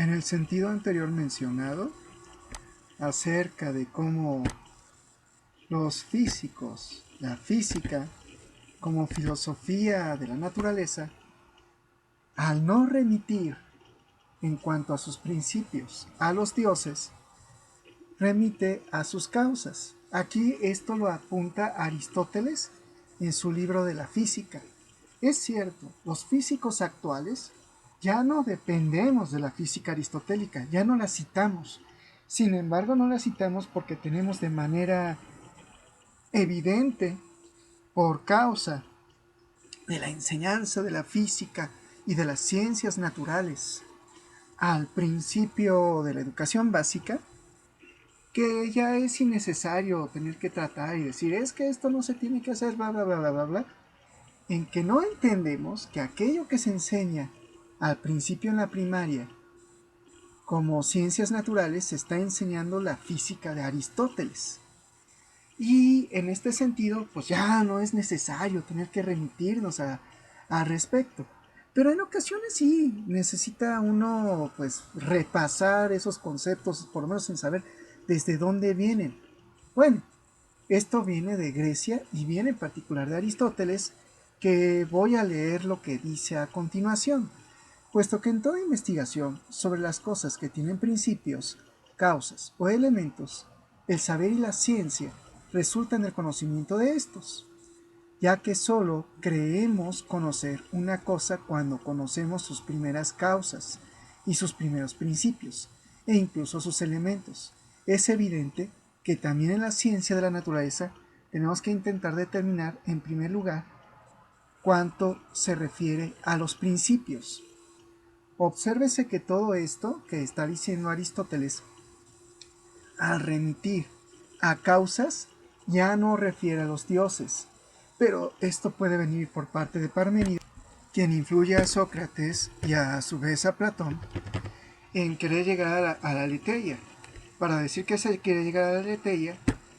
En el sentido anterior mencionado, acerca de cómo los físicos, la física, como filosofía de la naturaleza, al no remitir en cuanto a sus principios a los dioses, remite a sus causas. Aquí esto lo apunta Aristóteles en su libro de la física. Es cierto, los físicos actuales ya no dependemos de la física aristotélica, ya no la citamos. Sin embargo, no la citamos porque tenemos de manera evidente, por causa de la enseñanza de la física y de las ciencias naturales, al principio de la educación básica, que ya es innecesario tener que tratar y decir, es que esto no se tiene que hacer, bla, bla, bla, bla, bla, bla, en que no entendemos que aquello que se enseña al principio en la primaria como ciencias naturales se está enseñando la física de Aristóteles. Y en este sentido, pues ya no es necesario tener que remitirnos al respecto. Pero en ocasiones sí necesita uno pues repasar esos conceptos, por lo menos sin saber desde dónde vienen. Bueno, esto viene de Grecia y viene en particular de Aristóteles, que voy a leer lo que dice a continuación. Puesto que en toda investigación sobre las cosas que tienen principios, causas o elementos, el saber y la ciencia resultan del conocimiento de estos, ya que sólo creemos conocer una cosa cuando conocemos sus primeras causas y sus primeros principios, e incluso sus elementos. Es evidente que también en la ciencia de la naturaleza tenemos que intentar determinar, en primer lugar, cuánto se refiere a los principios. Obsérvese que todo esto que está diciendo Aristóteles, al remitir a causas, ya no refiere a los dioses, pero esto puede venir por parte de Parménides, quien influye a Sócrates y a su vez a Platón en querer llegar a la aletheia. Para decir que se quiere llegar a la aletheia,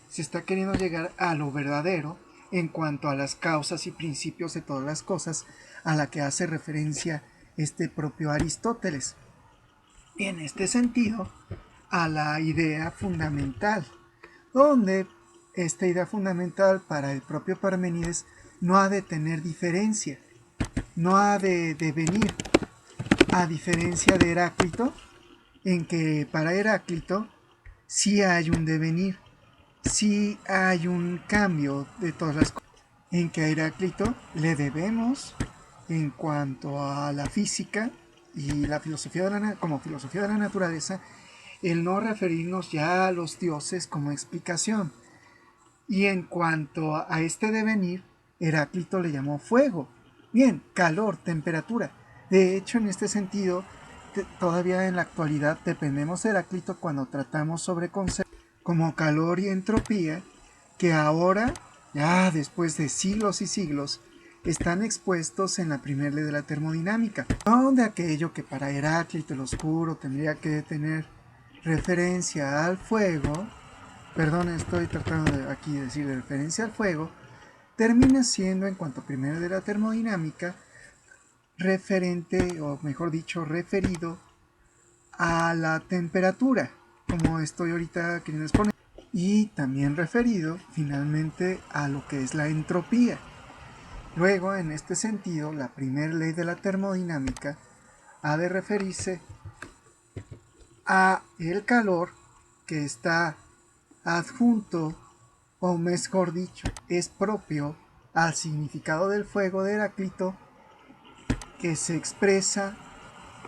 se está queriendo llegar a lo verdadero en cuanto a las causas y principios de todas las cosas, a la que hace referencia este propio Aristóteles. En este sentido, a la idea fundamental, donde esta idea fundamental para el propio Parménides no ha de tener diferencia, no ha de devenir, a diferencia de Heráclito, en que para Heráclito sí hay un devenir, sí hay un cambio de todas las cosas, en que a Heráclito le debemos, en cuanto a la física y la filosofía como filosofía de la naturaleza, el no referirnos ya a los dioses como explicación. Y en cuanto a este devenir, Heráclito le llamó fuego. Bien, calor, temperatura. De hecho, en este sentido, todavía en la actualidad dependemos de Heráclito cuando tratamos sobre conceptos como calor y entropía, que ahora, ya después de siglos y siglos, están expuestos en la primera ley de la termodinámica, donde aquello que para Heráclito el oscuro tendría que tener referencia al fuego, perdón, estoy tratando de aquí de decir de referencia al fuego, termina siendo, en cuanto a primera de la termodinámica, referente, o mejor dicho, referido a la temperatura, como estoy ahorita queriendo exponer, y también referido finalmente a lo que es la entropía. Luego, en este sentido, la primera ley de la termodinámica ha de referirse a el calor que está adjunto, o mejor dicho, es propio al significado del fuego de Heráclito, que se expresa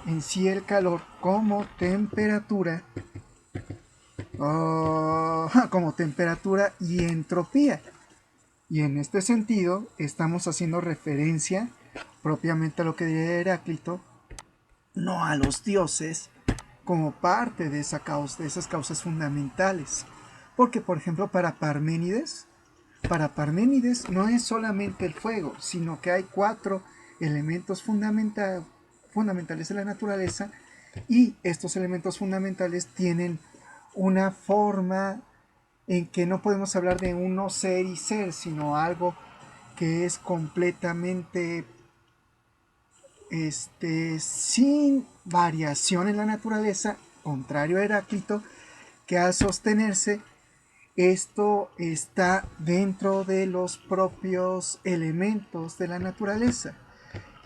en sí el calor como temperatura, como temperatura y entropía. Y en este sentido estamos haciendo referencia propiamente a lo que diría Heráclito, no a los dioses, como parte de esas causas fundamentales. Porque, por ejemplo, para Parménides no es solamente el fuego, sino que hay 4 elementos fundamentales de la naturaleza, y estos elementos fundamentales tienen una forma en que no podemos hablar de uno ser y ser, sino algo que es completamente sin variación en la naturaleza, contrario a Heráclito, que al sostenerse esto está dentro de los propios elementos de la naturaleza.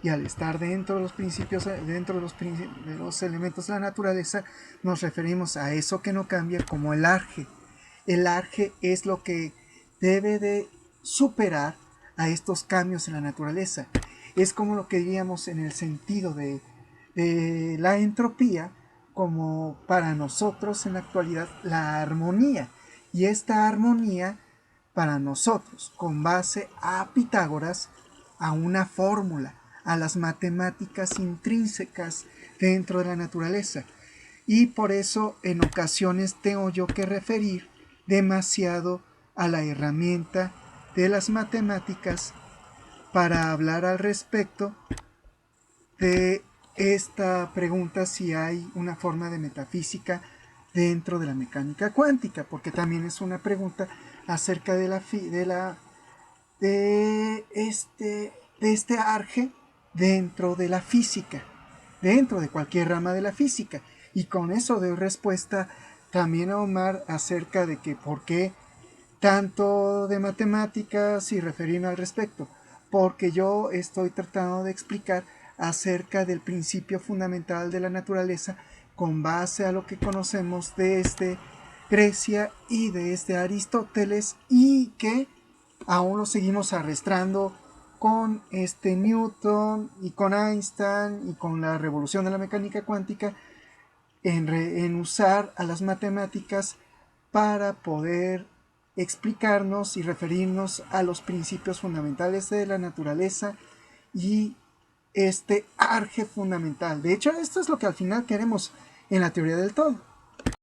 Y al estar dentro de los principios, de los elementos de la naturaleza, nos referimos a eso que no cambia como el arge. El arge es lo que debe de superar a estos cambios en la naturaleza. Es como lo que diríamos en el sentido de la entropía, como para nosotros en la actualidad la armonía. Y esta armonía para nosotros, con base a Pitágoras, a una fórmula, a las matemáticas intrínsecas dentro de la naturaleza. Y por eso en ocasiones tengo yo que referir demasiado a la herramienta de las matemáticas para hablar al respecto de esta pregunta si hay una forma de metafísica dentro de la mecánica cuántica, porque también es una pregunta acerca de este arge dentro de la física, dentro de cualquier rama de la física. Y con eso doy respuesta también a Omar acerca de que por qué tanto de matemáticas y referirme al respecto, porque yo estoy tratando de explicar acerca del principio fundamental de la naturaleza con base a lo que conocemos desde Grecia y desde Aristóteles, y que aún lo seguimos arrastrando con Newton y con Einstein y con la revolución de la mecánica cuántica en usar a las matemáticas para poder explicarnos y referirnos a los principios fundamentales de la naturaleza y este arje fundamental. De hecho, esto es lo que al final queremos en la teoría del todo.